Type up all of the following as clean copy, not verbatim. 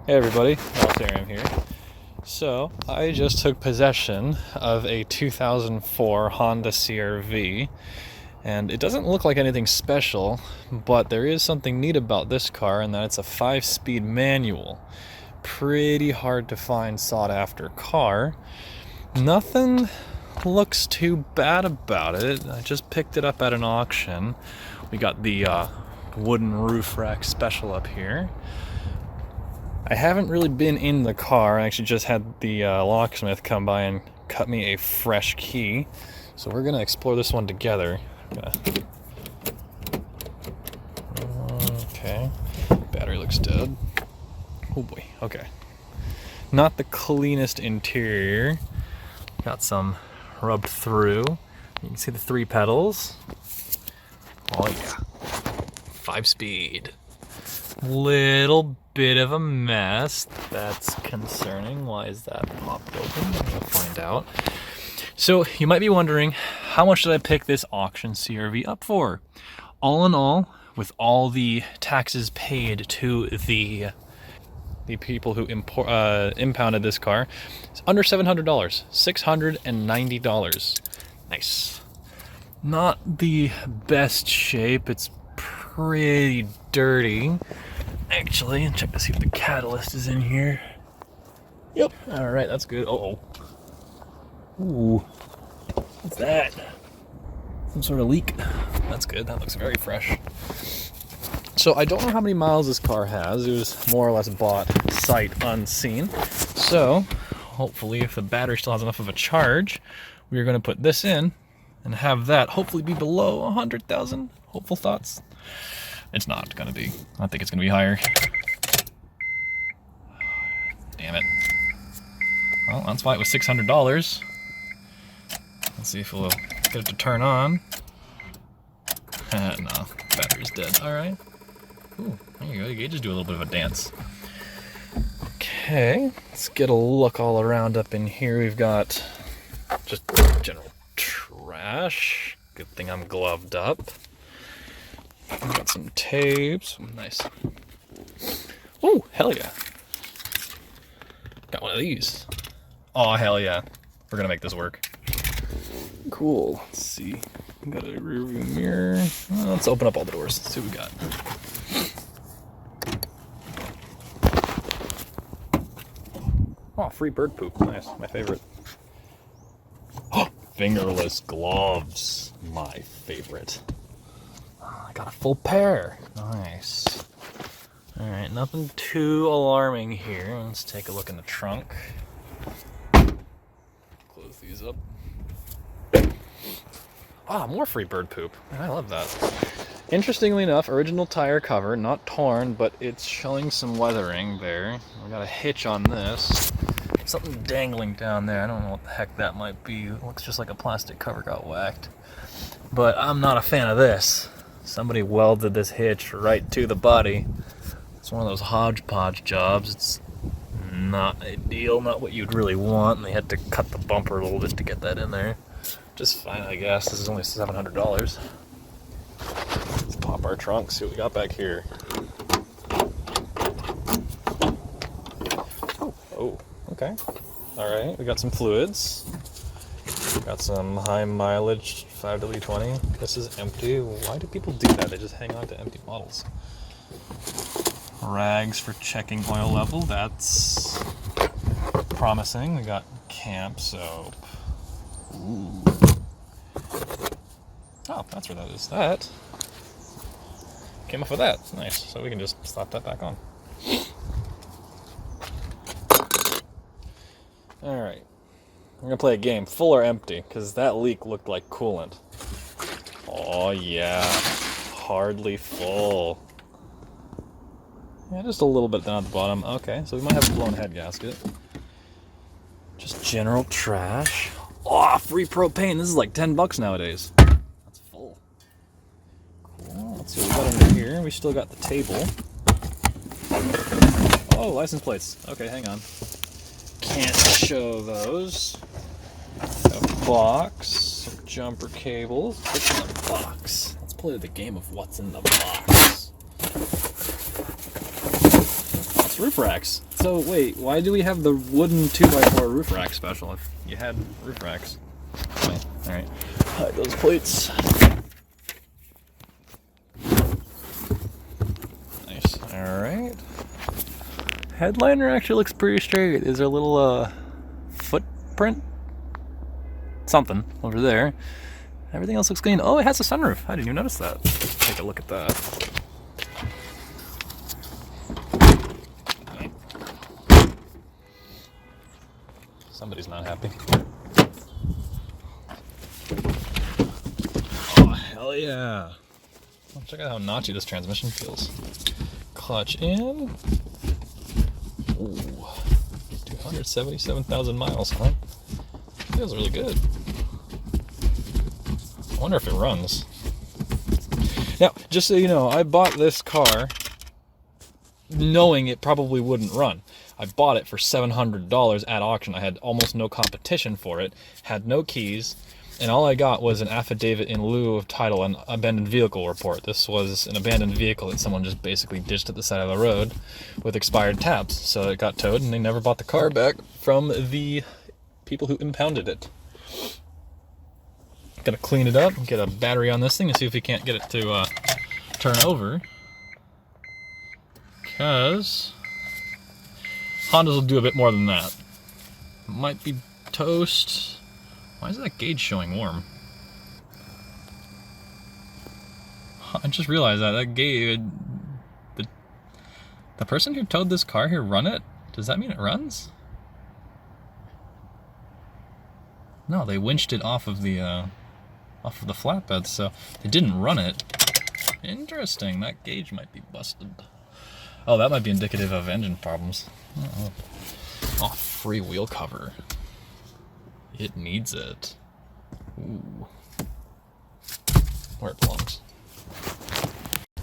Hey everybody, Valserium here. So, I just took possession of a 2004 Honda CR-V, and it doesn't look like anything special, but there is something neat about this car, and that it's a 5-speed manual. Pretty hard to find sought-after car. Nothing looks too bad about it. I just picked it up at an auction. We got the wooden roof rack special up here. I haven't really been in the car. I actually just had the locksmith come by and cut me a fresh key. So we're gonna explore this one together. Okay, battery looks dead. Oh boy, okay. Not the cleanest interior. Got some rubbed through. You can see the 3 pedals. Oh yeah, 5-speed. Little bit of a mess. That's concerning. Why is that popped open? I'm gonna find out. So you might be wondering, how much did I pick this auction CR-V up for? All in all, with all the taxes paid to the people who impounded this car, it's under $700. $690. Nice. Not the best shape. It's pretty dirty. Actually, check to see if the catalyst is in here. Yep. All right, that's good. Uh-oh. Ooh. What's that? Some sort of leak. That's good. That looks very fresh. So I don't know how many miles this car has. It was more or less bought sight unseen. So hopefully, if the battery still has enough of a charge, we are going to put this in and have that hopefully be below 100,000. Hopeful thoughts. It's not going to be. I think it's going to be higher. Damn it. Well, that's why it was $600. Let's see if we'll get it to turn on. No, battery's dead. Alright. Ooh, there you go. The gauges do a little bit of a dance. Okay, let's get a look all around up in here. We've got just general trash. Good thing I'm gloved up. Got some tapes. Nice. Oh, hell yeah. Got one of these. Oh, hell yeah. We're gonna make this work. Cool. Let's see. Got a rear view mirror. Well, let's open up all the doors. Let's see what we got. Oh, free bird poop. Nice. My favorite. Oh, fingerless gloves. My favorite. I got a full pair. Nice. Alright, nothing too alarming here. Let's take a look in the trunk. Close these up. Ah, more free bird poop. I love that. Interestingly enough, original tire cover, not torn, but it's showing some weathering there. We got a hitch on this. Something dangling down there. I don't know what the heck that might be. It looks just like a plastic cover got whacked. But I'm not a fan of this. Somebody welded this hitch right to the body. It's one of those hodgepodge jobs. It's not ideal, not what you'd really want, and they had to cut the bumper a little bit to get that in there. Just fine, I guess. This is only $700. Let's pop our trunk, see what we got back here. Oh, okay. Alright, we got some fluids. Got some high mileage 5W20. This is empty. Why do people do that? They just hang on to empty bottles. Rags for checking oil level. That's promising. We got camp soap. Ooh. Oh, that's where that is. That came off of that. Nice. So we can just slap that back on. Alright. We're gonna play a game, full or empty, because that leak looked like coolant. Oh yeah, hardly full. Yeah, just a little bit down at the bottom. Okay, so we might have a blown head gasket. Just general trash. Oh, free propane. This is like $10 nowadays. That's full. Cool. Let's see what we got under here. We still got the table. Oh, license plates. Okay, hang on. Can't show those. A box, some jumper cables. What's in the box? Let's play the game of what's in the box. It's roof racks. It's So wait, why do we have the wooden 2x4 roof rack special if you had roof racks? Okay, alright. Hide those plates. Nice. Alright. Headliner actually looks pretty straight. Is there a little footprint? Something over there. Everything else looks clean. Oh, it has a sunroof. I didn't even notice that. Let's take a look at that. Somebody's not happy. Oh, hell yeah. Oh, check out how notchy this transmission feels. Clutch in. Ooh, 277,000 miles, huh? Feels really good. I wonder if it runs. Now, just so you know, I bought this car knowing it probably wouldn't run. I bought it for $700 at auction. I had almost no competition for it, had no keys, and all I got was an affidavit in lieu of title and abandoned vehicle report. This was an abandoned vehicle that someone just basically ditched at the side of the road with expired tabs. So it got towed and they never bought the car back from the people who impounded it. Gotta clean it up, get a battery on this thing and see if we can't get it to turn over. Because Hondas will do a bit more than that. Might be toast. Why is that gauge showing warm? I just realized that gauge... The person who towed this car here run it? Does that mean it runs? No, they winched it off of the flatbed, so they didn't run it. Interesting, that gauge might be busted. Oh, that might be indicative of engine problems. Oh, free wheel cover. It needs it. Ooh. Where it belongs.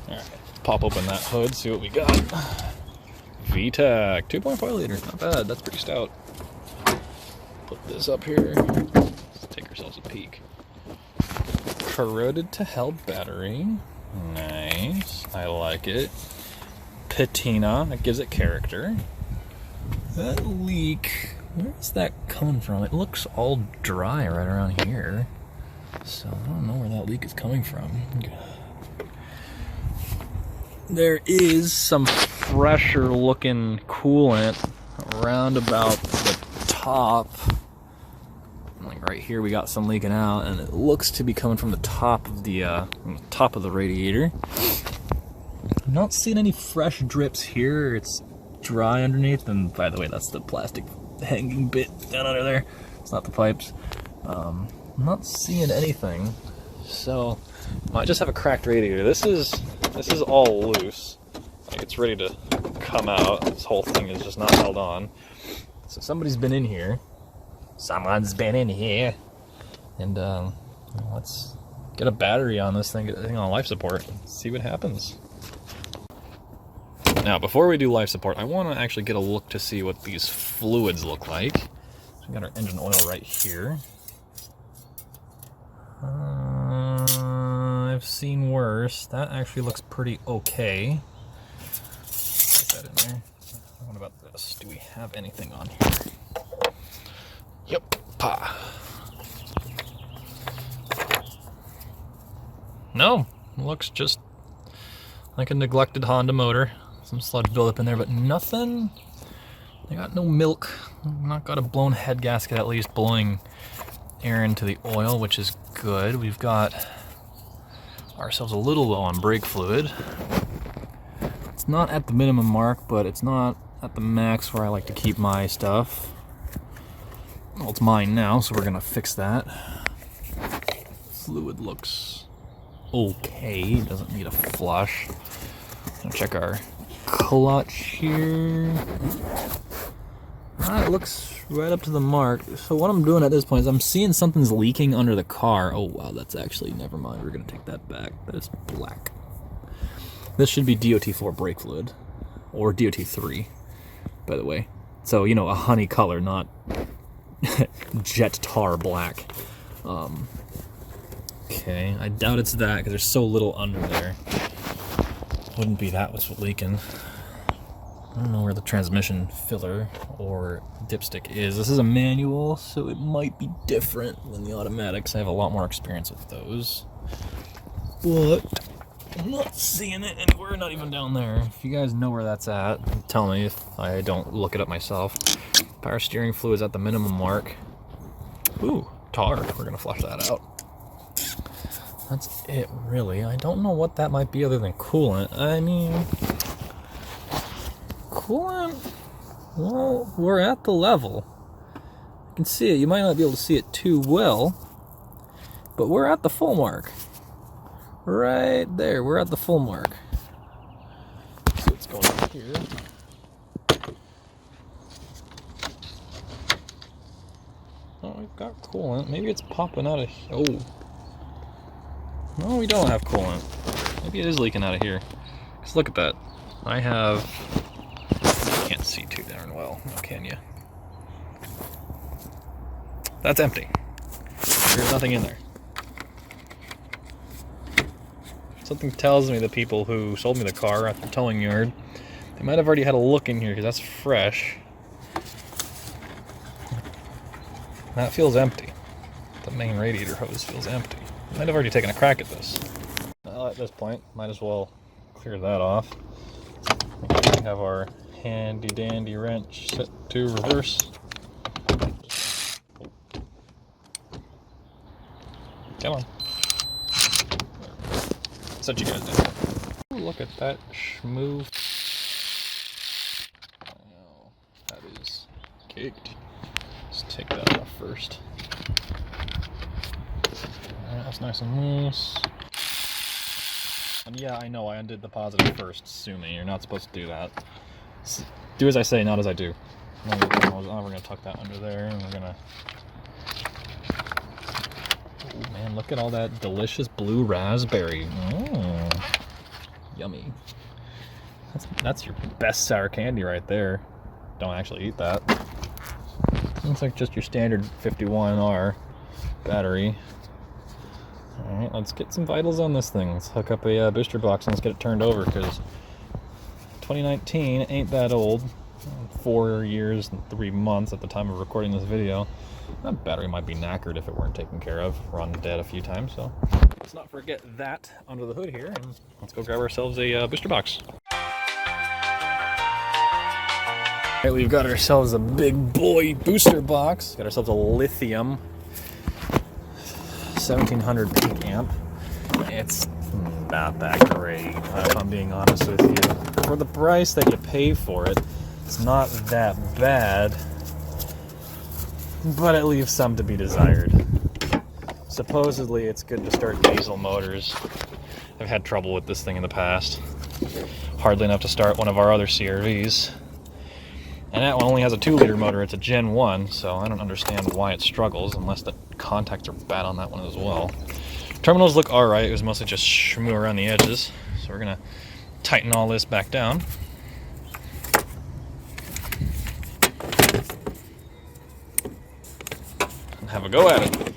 Alright, pop open that hood, see what we got. VTEC, 2.5 liter, not bad, that's pretty stout. Put this up here. Let's take ourselves a peek. Corroded to hell battery. Nice, I like it. Patina, that gives it character. That leak, where's that coming from? It looks all dry right around here. So I don't know where that leak is coming from. There is some fresher looking coolant around about the top. Like right here we got some leaking out and it looks to be coming from the top of the radiator. I'm not seeing any fresh drips here. It's dry underneath, and by the way, that's the plastic hanging bit down under there. It's not the pipes. I'm not seeing anything, so I just have a cracked radiator. This is all loose. Like it's ready to come out. This whole thing is just not held on. So somebody's been in here. Someone's been in here, and let's get a battery on this thing, get the thing on life support, see what happens. Now, before we do life support, I want to actually get a look to see what these fluids look like. So we got our engine oil right here. I've seen worse. That actually looks pretty okay. Put that in there. What about this? Do we have anything on here? Yep. Pa. No, looks just like a neglected Honda motor. Some sludge buildup in there, but nothing. They got no milk. Not got a blown head gasket, at least blowing air into the oil, which is good. We've got ourselves a little low on brake fluid. It's not at the minimum mark, but it's not at the max where I like to keep my stuff. Well, it's mine now, so we're gonna fix that. Fluid looks okay. Doesn't need a flush. Gonna check our clutch here. It looks right up to the mark. So what I'm doing at this point is I'm seeing something's leaking under the car. Oh wow, that's actually, never mind. We're gonna take that back. That is black. This should be DOT4 brake fluid, or DOT3, by the way. So, you know, a honey color, not jet tar black. Okay, I doubt it's that because there's so little under there. Wouldn't be that what's leaking. I don't know where the transmission filler or dipstick is. This is a manual, so it might be different than the automatics. I have a lot more experience with those. But I'm not seeing it anywhere, not even down there. If you guys know where that's at, tell me if I don't look it up myself. Power steering fluid is at the minimum mark. Ooh, tar. We're gonna flush that out. That's it, really. I don't know what that might be other than coolant. I mean, coolant, well, we're at the level. You can see it. You might not be able to see it too well, but we're at the full mark. Right there, we're at the full mark. So it's going up here. Oh, we've got coolant. Maybe it's popping out of here. Oh. No, we don't have coolant. Maybe it is leaking out of here. Because look at that. I have... You can't see too darn well, can you? That's empty. There's nothing in there. Something tells me the people who sold me the car at the towing yard, they might have already had a look in here because that's fresh. That feels empty. The main radiator hose feels empty. Might have already taken a crack at this. Well, at this point, might as well clear that off. We have our handy dandy wrench set to reverse. Come on. Set you guys down. Ooh, look at that schmoo. Oh, that is caked. Let's take that off first. That's nice and loose. And yeah, I know I undid the positive first. Sue me, you're not supposed to do that. Do as I say, not as I do. We're gonna tuck that under there, and we're gonna... Oh man, look at all that delicious blue raspberry. Yummy. That's your best sour candy right there. Don't actually eat that. Looks like just your standard 51R battery. Alright, let's get some vitals on this thing. Let's hook up a booster box and let's get it turned over, because 2019 ain't that old. 4 years and 3 months at the time of recording this video. That battery might be knackered if it weren't taken care of. Run dead a few times, so let's not forget that under the hood here, and let's go grab ourselves a booster box. Alright, we've got ourselves a big boy booster box. Got ourselves a lithium 1700 peak amp. It's not that great, if I'm being honest with you. For the price that you pay for it, it's not that bad, but it leaves some to be desired. Supposedly it's good to start diesel motors. I've had trouble with this thing in the past. Hardly enough to start one of our other CRVs. And that one only has a 2-liter motor. It's a Gen 1, so I don't understand why it struggles, unless the contacts are bad on that one as well. Terminals look alright. It was mostly just shmoo around the edges. So we're going to tighten all this back down. And have a go at it.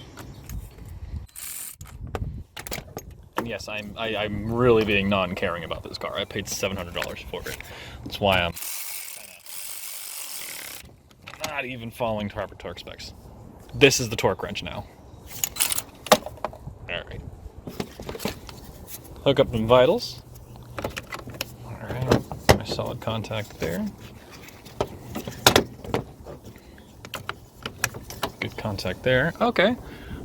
And yes, I'm really being non-caring about this car. I paid $700 for it. That's why I'm not even following proper torque specs. This is the torque wrench now. Alright. Hook up some vitals. Alright, my solid contact there. Good contact there. Okay.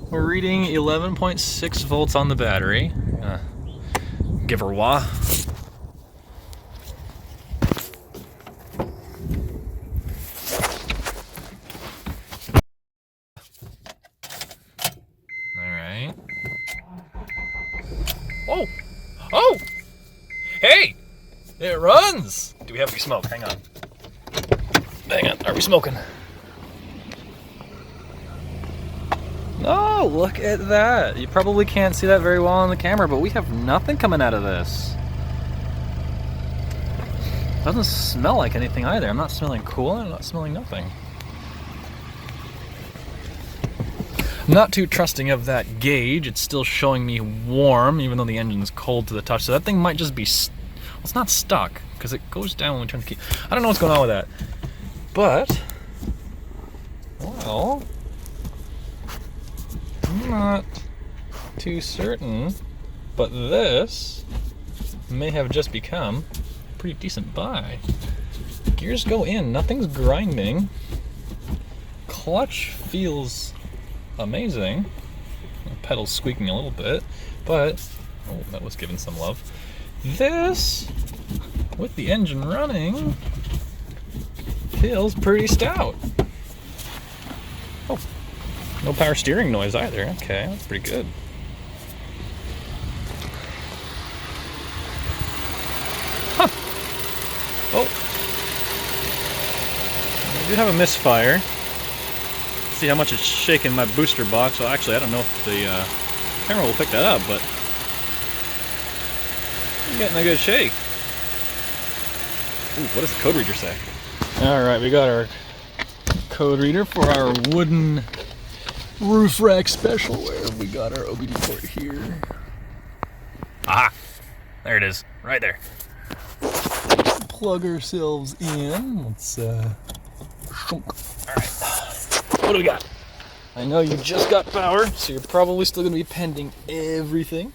We're reading 11.6 volts on the battery. Give her wah. Oh! Oh! Hey! It runs! Do we have any smoke? Hang on. Hang on, are we smoking? Oh, look at that! You probably can't see that very well on the camera, but we have nothing coming out of this. Doesn't smell like anything either. I'm not smelling coolant, I'm not smelling nothing. I'm not too trusting of that gauge. It's still showing me warm, even though the engine's cold to the touch. So that thing might just be Well, it's not stuck, because it goes down when we turn the key. I don't know what's going on with that. But, well, I'm not too certain, but this may have just become a pretty decent buy. Gears go in, nothing's grinding. Clutch feels amazing. The pedal's squeaking a little bit, but oh, that was given some love. This, with the engine running, feels pretty stout. Oh, no power steering noise either. Okay, that's pretty good. Huh. Oh. We do have a misfire. See how much it's shaking my booster box. Well, actually, I don't know if the camera will pick that up, but I'm getting a good shake. Ooh, what does the code reader say? Alright, we got our code reader for our wooden roof rack special. Where have we got our OBD port here? Aha! There it is, right there. Plug ourselves in. Let's shunk. Alright. What do we got? I know you just got power, so you're probably still going to be pending everything.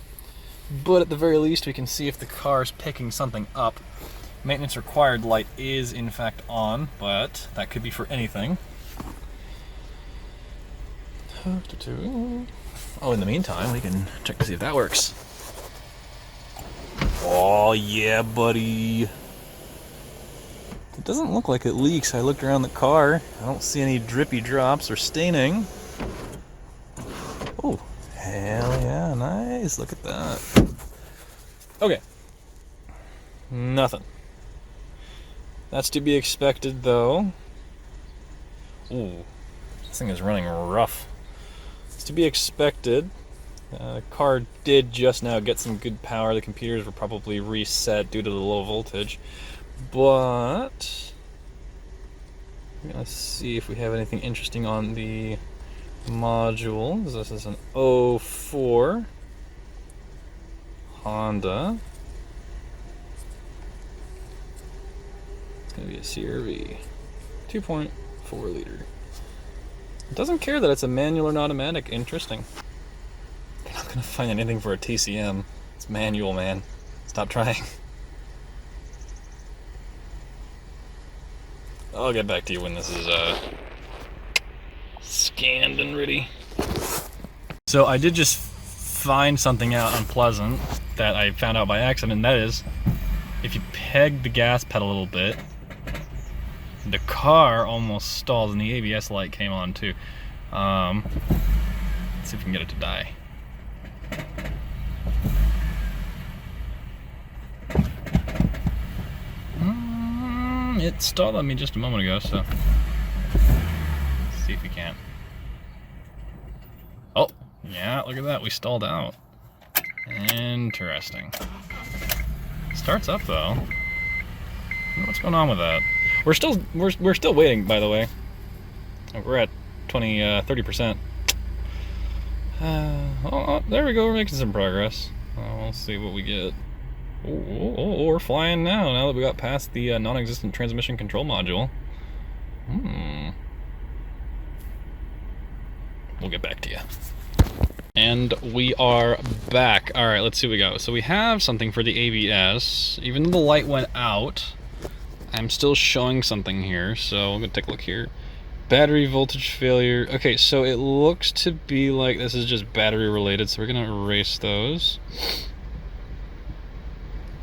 But at the very least, we can see if the car is picking something up. Maintenance required light is in fact on, but that could be for anything. Oh, in the meantime, we can check to see if that works. Oh yeah, buddy. It doesn't look like it leaks. I looked around the car. I don't see any drippy drops or staining. Oh, hell yeah, nice. Look at that. Okay. Nothing. That's to be expected, though. Ooh, this thing is running rough. It's to be expected. The car did just now get some good power. The computers were probably reset due to the low voltage. But let's see if we have anything interesting on the module. This is an 04 Honda. It's going to be a CR-V, 2.4 liter. It doesn't care that it's a manual or an automatic. Interesting. You're not going to find anything for a TCM. It's manual, man. Stop trying. I'll get back to you when this is scanned and ready. So I did just find something out unpleasant that I found out by accident, and that is if you peg the gas pedal a little bit, the car almost stalls and the ABS light came on too. Let's see if we can get it to die. It stalled on me just a moment ago, so let's see if we can. Oh, yeah, look at that, we stalled out. Interesting. Starts up though. I don't know what's going on with that. We're still waiting, by the way. We're at 30%. Oh, there we go, we're making some progress. We'll see what we get. Oh, we're flying now that we got past the non-existent transmission control module. We'll get back to you. And we are back. Alright, let's see what we got. So we have something for the ABS. Even though the light went out, I'm still showing something here. So I'm going to take a look here. Battery voltage failure. Okay, so it looks to be like this is just battery related, so we're going to erase those.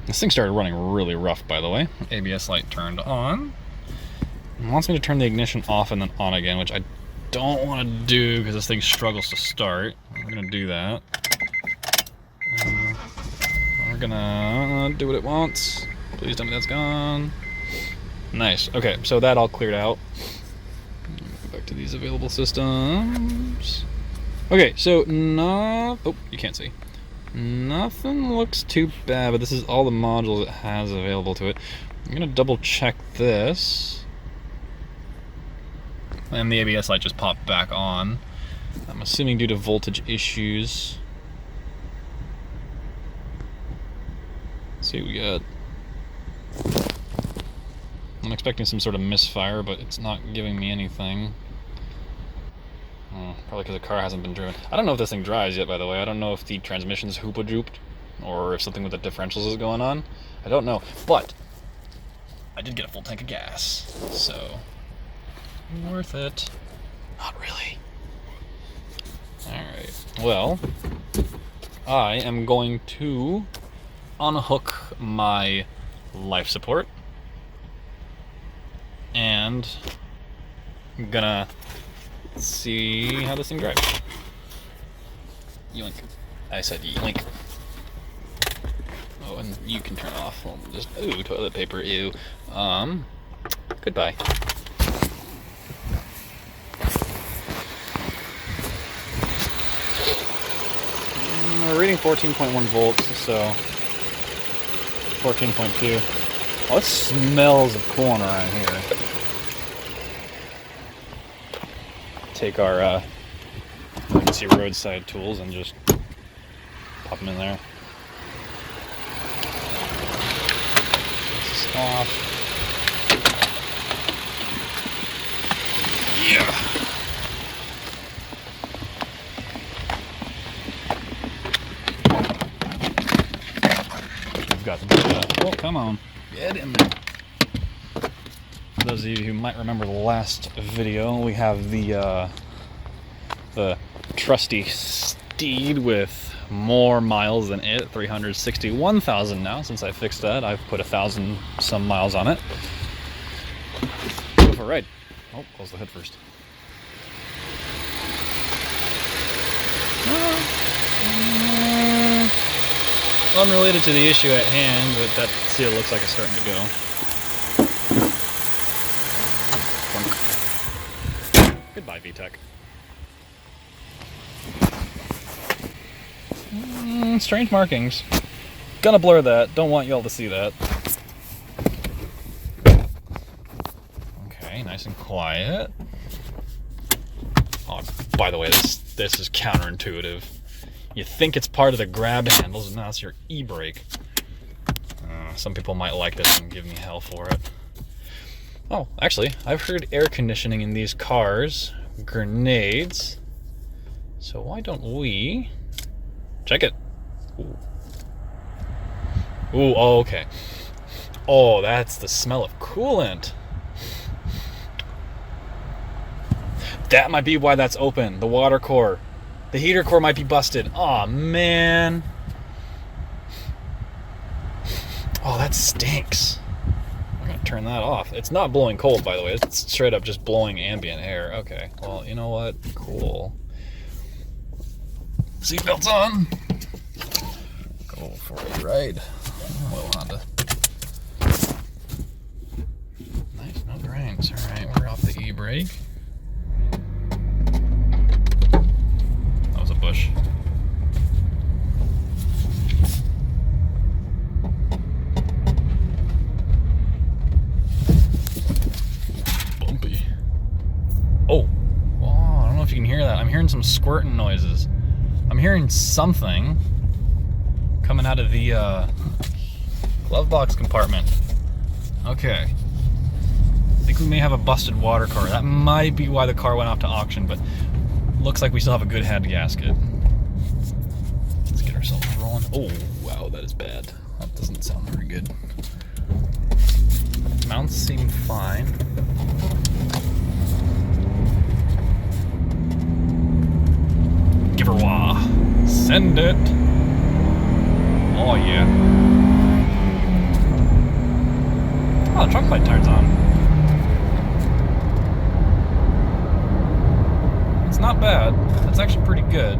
This thing started running really rough, by the way. ABS light turned on. It wants me to turn the ignition off and then on again, which I don't want to do because this thing struggles to start. We're going to do that. We're going to do what it wants. Please tell me that's gone. Nice. Okay, so that all cleared out. Go back to these available systems. Okay, so oh, you can't see. Nothing looks too bad, but this is all the modules it has available to it. I'm gonna double check this. And the ABS light just popped back on. I'm assuming due to voltage issues. Let's see what we got. I'm expecting some sort of misfire, but it's not giving me anything. Probably because the car hasn't been driven. I don't know if this thing drives yet, by the way. I don't know if the transmission's hoopa-drooped or if something with the differentials is going on. I don't know, but I did get a full tank of gas, so worth it. Not really. Alright, well, I am going to unhook my life support and I'm gonna see how this thing drives. Yoink. I said yoink. Oh, and you can turn off. Just, ooh, toilet paper, ew. Goodbye. We're reading 14.1 volts, so 14.2. Oh, it smells of corn around here. Take our emergency roadside tools and just pop them in there. This is off. Yeah. We've got the, oh, come on, get in there. For those of you who might remember the last video, we have the trusty steed with more miles than it, 361,000 now. Since I fixed that, I've put 1,000 some miles on it. Go for a ride. Oh, close the hood first. Unrelated to the issue at hand, but that seal looks like it's starting to go. Goodbye, VTEC. Strange markings. Gonna blur that. Don't want y'all to see that. Okay, nice and quiet. Oh, by the way, this is counterintuitive. You think it's part of the grab handles, and now it's your e-brake. Some people might like this and give me hell for it. Oh, actually, I've heard air conditioning in these cars. Grenades. So why don't we check it? Ooh. Ooh, oh, okay. Oh, that's the smell of coolant. That might be why that's open. The water core. The heater core might be busted. Aw, man. Oh, that stinks. I'm gonna turn that off. It's not blowing cold, by the way. It's straight up just blowing ambient air. Okay, well, you know what? Cool. Seatbelts on. Go for a ride. Well, Honda. Nice, no drains. Alright, we're off the e-brake. That was a bush. Bumpy. Oh, I don't know if you can hear that. I'm hearing some squirting noises. I'm hearing something coming out of the glove box compartment. Okay. I think we may have a busted water car. That might be why the car went off to auction, but looks like we still have a good head gasket. Let's get ourselves rolling. Oh, wow, that is bad. That doesn't sound very good. Mounts seem fine. Give her wah. Send it. Oh, yeah. Oh, the trunk light turns on. It's not bad. That's actually pretty good.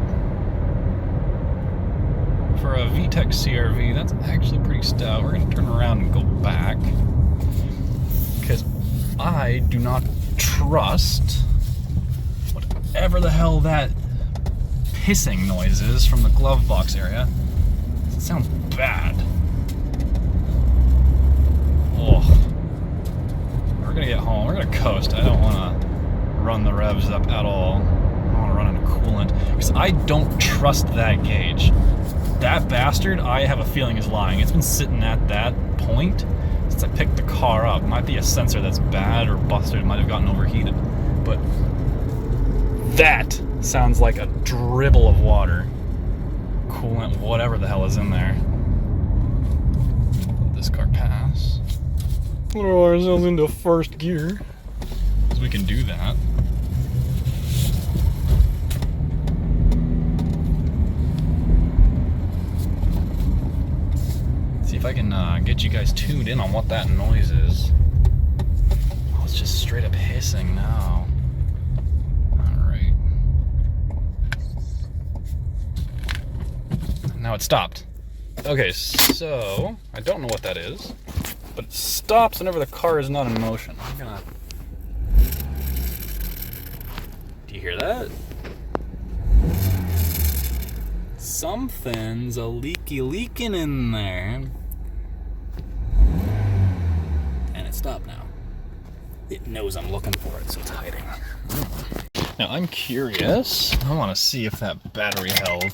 For a VTEC CRV, that's actually pretty stout. We're going to turn around and go back. Because I do not trust whatever the hell that hissing noise is from the glove box area. It sounds bad. Oh. We're gonna get home. We're gonna coast. I don't want to run the revs up at all. I don't want to run into coolant because I don't trust that gauge. That bastard, I have a feeling, is lying. It's been sitting at that point since since I picked the car up. It might be a sensor that's bad or busted. It might have gotten overheated. But that sounds like a dribble of water. Coolant, whatever the hell is in there. Let this car pass. Throw ourselves into first gear. So we can do that. See if I can get you guys tuned in on what that noise is. Oh, it's just straight up hissing now. Alright. Now it stopped. Okay, so I don't know what that is, but it stops whenever the car is not in motion. I'm gonna... Do you hear that? Something's leaking in there. And it stopped now. It knows I'm looking for it, so it's hiding. Now I'm curious. I want to see if that battery held.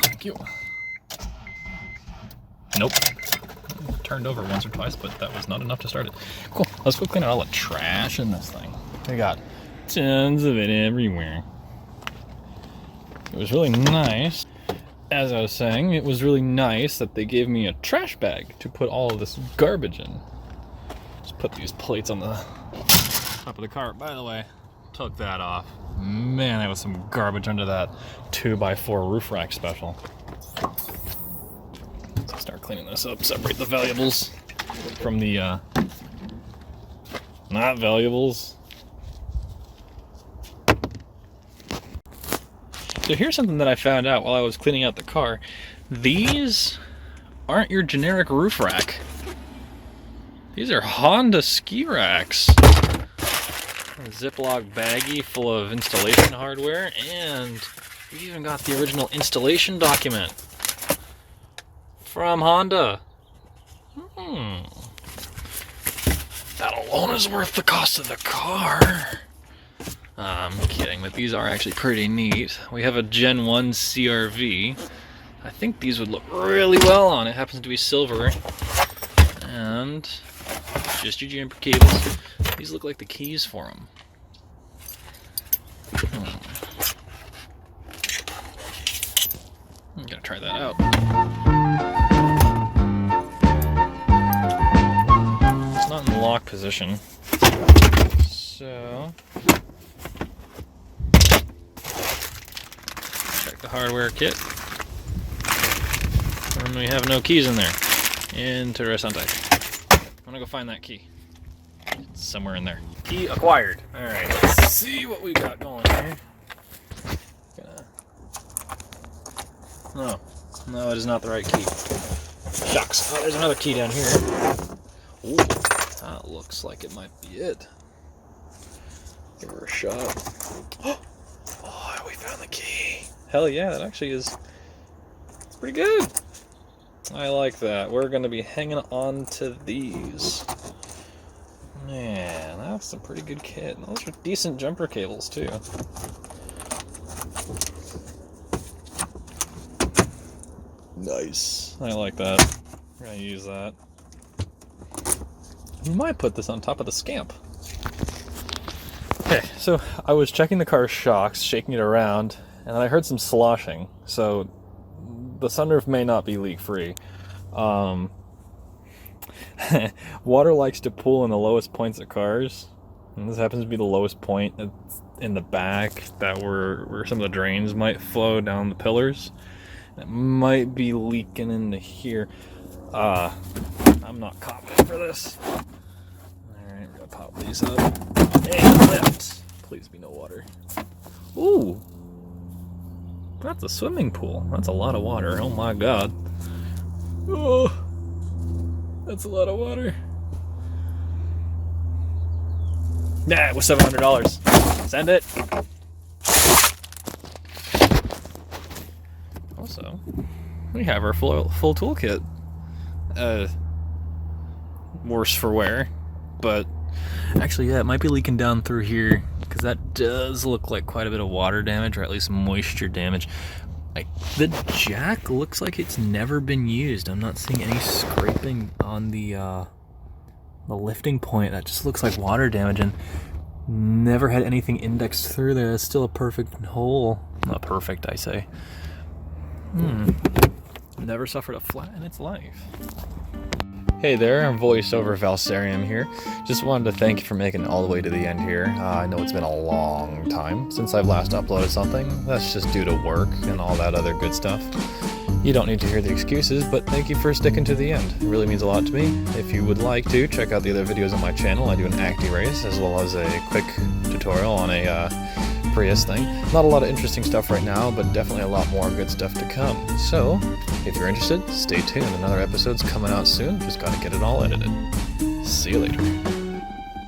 Thank you. Nope. Turned over once or twice, but that was not enough to start it. Cool. Let's go clean out all the trash in this thing. We got tons of it everywhere. It was really nice. As I was saying, it was really nice that they gave me a trash bag to put all of this garbage in. Just put these plates on the top of the car. By the way, took that off. Man, there was some garbage under that 2x4 roof rack special. Let's start cleaning this up. Separate the valuables from the not valuables. So here's something that I found out while I was cleaning out the car. These aren't your generic roof rack. These are Honda ski racks. A Ziploc baggie full of installation hardware, and we even got the original installation document from Honda. That alone is worth the cost of the car. I'm kidding, but these are actually pretty neat. We have a Gen 1 CRV. I think these would look really well on it. Happens to be silver. And just your jumper cables. These look like the keys for them. I'm gonna try that out. It's not in the lock position. So... the hardware kit. And we have no keys in there. Interessante. I'm gonna go find that key. It's somewhere in there. Key acquired. Alright, let's see what we got going here. No, it is not the right key. Shucks. Oh, there's another key down here. Ooh, that looks like it might be it. Give her a shot. Oh, we found the key. Hell yeah, that actually is pretty good. I like that. We're going to be hanging on to these. Man, that's a pretty good kit. Those are decent jumper cables, too. Nice. I like that. We're going to use that. We might put this on top of the Scamp. Okay, so I was checking the car's shocks, shaking it around, and I heard some sloshing, so the sunroof may not be leak-free. Water likes to pool in the lowest points of cars, and this happens to be the lowest point in the back, that where some of the drains might flow down the pillars. It might be leaking into here. I'm not confident for this. Alright, we're gonna pop these up. And lift. Please be no water. Ooh! That's a swimming pool. That's a lot of water. Oh my god. Oh! That's a lot of water. Nah, it was $700. Send it! Also, we have our full toolkit. Worse for wear, but actually, yeah, it might be leaking down through here, because that does look like quite a bit of water damage, or at least moisture damage. The jack looks like it's never been used. I'm not seeing any scraping on the lifting point. That just looks like water damage, and never had anything indexed through there. It's still a perfect hole. Not perfect, I say. Never suffered a flat in its life. Hey there, voiceover Valserium here. Just wanted to thank you for making it all the way to the end here. I know it's been a long time since I've last uploaded something. That's just due to work and all that other good stuff. You don't need to hear the excuses, but thank you for sticking to the end. It really means a lot to me. If you would like to, check out the other videos on my channel. I do an acti race as well as a quick tutorial on a Prius thing. Not a lot of interesting stuff right now, but definitely a lot more good stuff to come. So, if you're interested, stay tuned. Another episode's coming out soon. Just gotta get it all edited. See you later.